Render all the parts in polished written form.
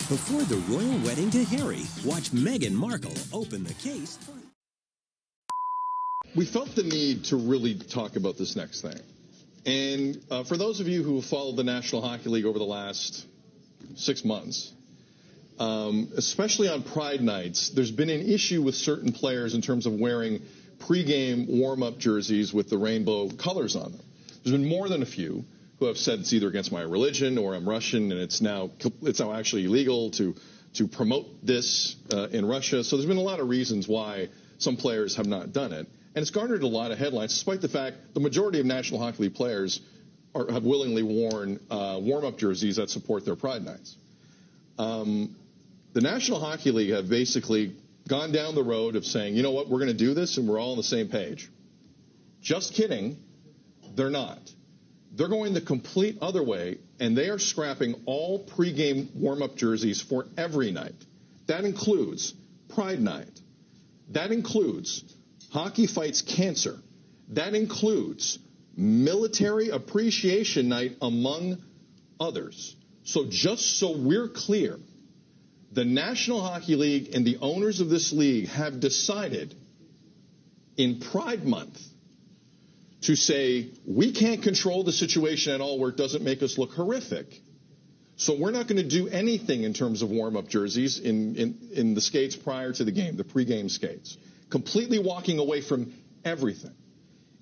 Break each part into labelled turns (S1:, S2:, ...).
S1: Before the royal wedding to Harry, watch Meghan Markle open the case.
S2: We felt the need to really talk about this next thing. And for those of you who have followed the National Hockey League over the last 6 months, especially on Pride nights, there's been an issue with certain players in terms of wearing pregame warm-up jerseys with the rainbow colors on them. There's been more than a few who have said it's either against my religion or I'm Russian, and it's now actually illegal to promote this in Russia. So there's been a lot of reasons why some players have not done it. And it's garnered a lot of headlines, despite the fact the majority of National Hockey League players have willingly worn warm-up jerseys that support their Pride nights. The National Hockey League have basically gone down the road of saying, you know what, we're going to do this and we're all on the same page. Just kidding, they're not. They're going the complete other way, and they are scrapping all pregame warm-up jerseys for every night. That includes Pride Night. That includes Hockey Fights Cancer. That includes Military Appreciation Night, among others. So just so we're clear, the National Hockey League and the owners of this league have decided in Pride Month to say, we can't control the situation at all where it doesn't make us look horrific. So we're not going to do anything in terms of warm-up jerseys in the skates prior to the game, the pregame skates. Completely walking away from everything.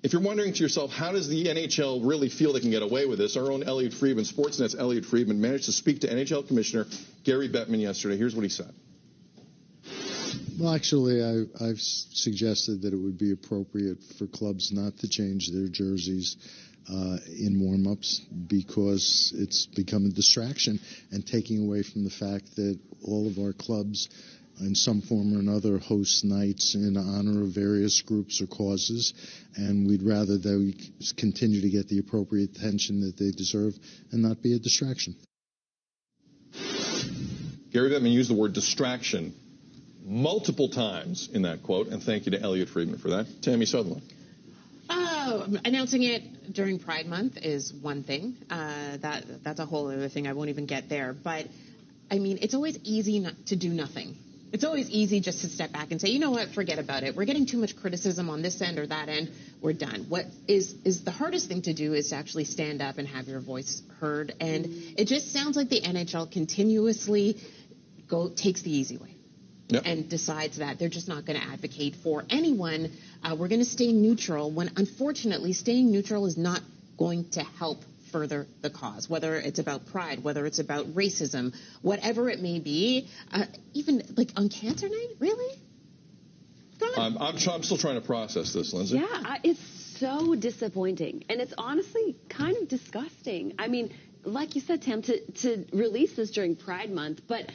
S2: If you're wondering to yourself, how does the NHL really feel they can get away with this? Our own Elliot Friedman, Sportsnet's Elliot Friedman, managed to speak to NHL Commissioner Gary Bettman yesterday. Here's what he said.
S3: Well, actually, I've suggested that it would be appropriate for clubs not to change their jerseys in warm-ups because it's become a distraction and taking away from the fact that all of our clubs in some form or another host nights in honor of various groups or causes, and we'd rather they continue to get the appropriate attention that they deserve and not be a distraction.
S2: Gary Bettman used the word distraction multiple times in that quote, and thank you to Elliot Friedman for that. Tammy Sutherland.
S4: Announcing it during Pride Month is one thing. That's a whole other thing. I won't even get there. But, I mean, it's always easy to do nothing. It's always easy just to step back and say, you know what, forget about it. We're getting too much criticism on this end or that end. We're done. What is the hardest thing to do is to actually stand up and have your voice heard. And it just sounds like the NHL continuously takes the easy way. Yep. And decides that they're just not going to advocate for anyone. We're going to stay neutral when, unfortunately, staying neutral is not going to help further the cause, whether it's about pride, whether it's about racism, whatever it may be. Even like on Cancer Night, really?
S2: I'm still trying to process this, Lindsay.
S5: Yeah, it's so disappointing. And it's honestly kind of disgusting. I mean, like you said, Tam, to release this during Pride Month, but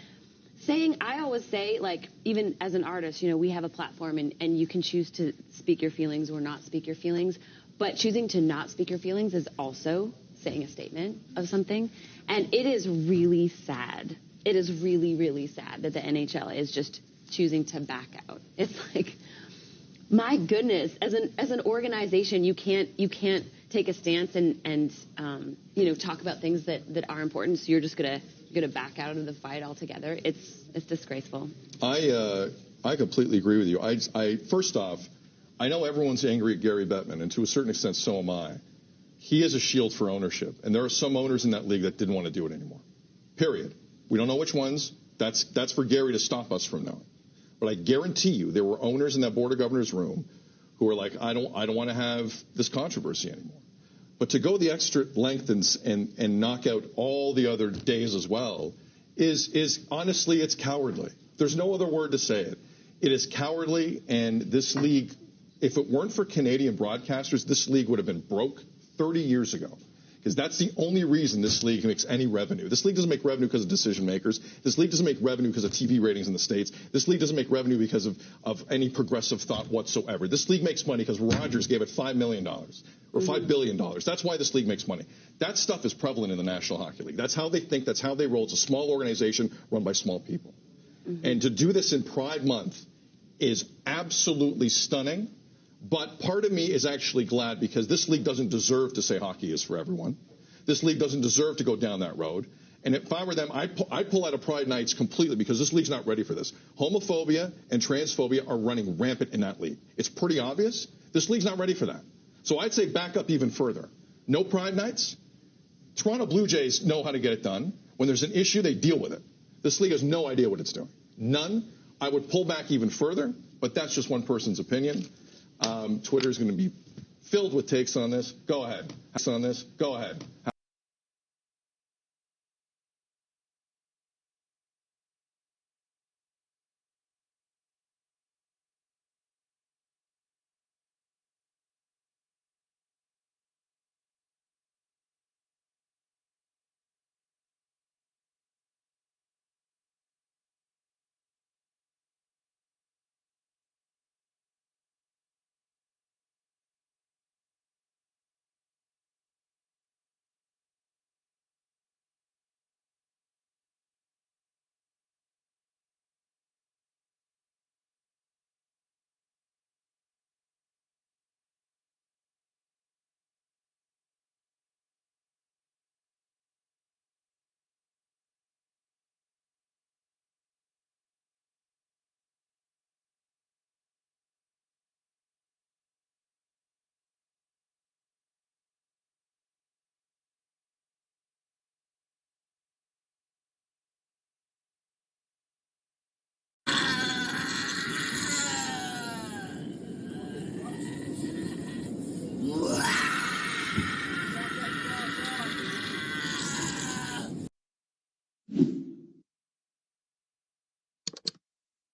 S5: I always say, like, even as an artist, you know, we have a platform and you can choose to speak your feelings or not speak your feelings. But choosing to not speak your feelings is also saying a statement of something. And it is really sad. It is really, really sad that the NHL is just choosing to back out. It's like, my goodness, as an organization, you can't take a stance and you know, talk about things that are important. So you're just gonna back out of the fight altogether. It's disgraceful.
S2: I completely agree with you. I first off, I know everyone's angry at Gary Bettman, and to a certain extent, so am I. He is a shield for ownership, and there are some owners in that league that didn't want to do it anymore. Period. We don't know which ones. That's for Gary to stop us from knowing. But I guarantee you, there were owners in that Board of Governors room who were like, I don't want to have this controversy anymore. But to go the extra length and knock out all the other days as well is honestly, it's cowardly. There's no other word to say it. It is cowardly, and this league, if it weren't for Canadian broadcasters, this league would have been broke 30 years ago. Because that's the only reason this league makes any revenue. This league doesn't make revenue because of decision makers. This league doesn't make revenue because of TV ratings in the States. This league doesn't make revenue because of any progressive thought whatsoever. This league makes money because Rogers gave it $5 million or $5 billion. That's why this league makes money. That stuff is prevalent in the National Hockey League. That's how they think. That's how they roll. It's a small organization run by small people. Mm-hmm. And to do this in Pride Month is absolutely stunning. But part of me is actually glad because this league doesn't deserve to say hockey is for everyone. This league doesn't deserve to go down that road. And if I were them, I'd pull out of Pride Nights completely because this league's not ready for this. Homophobia and transphobia are running rampant in that league. It's pretty obvious. This league's not ready for that. So I'd say back up even further. No Pride Nights. Toronto Blue Jays know how to get it done. When there's an issue, they deal with it. This league has no idea what it's doing. None. I would pull back even further, but that's just one person's opinion. Twitter is going to be filled with takes on this. Go ahead. Go ahead.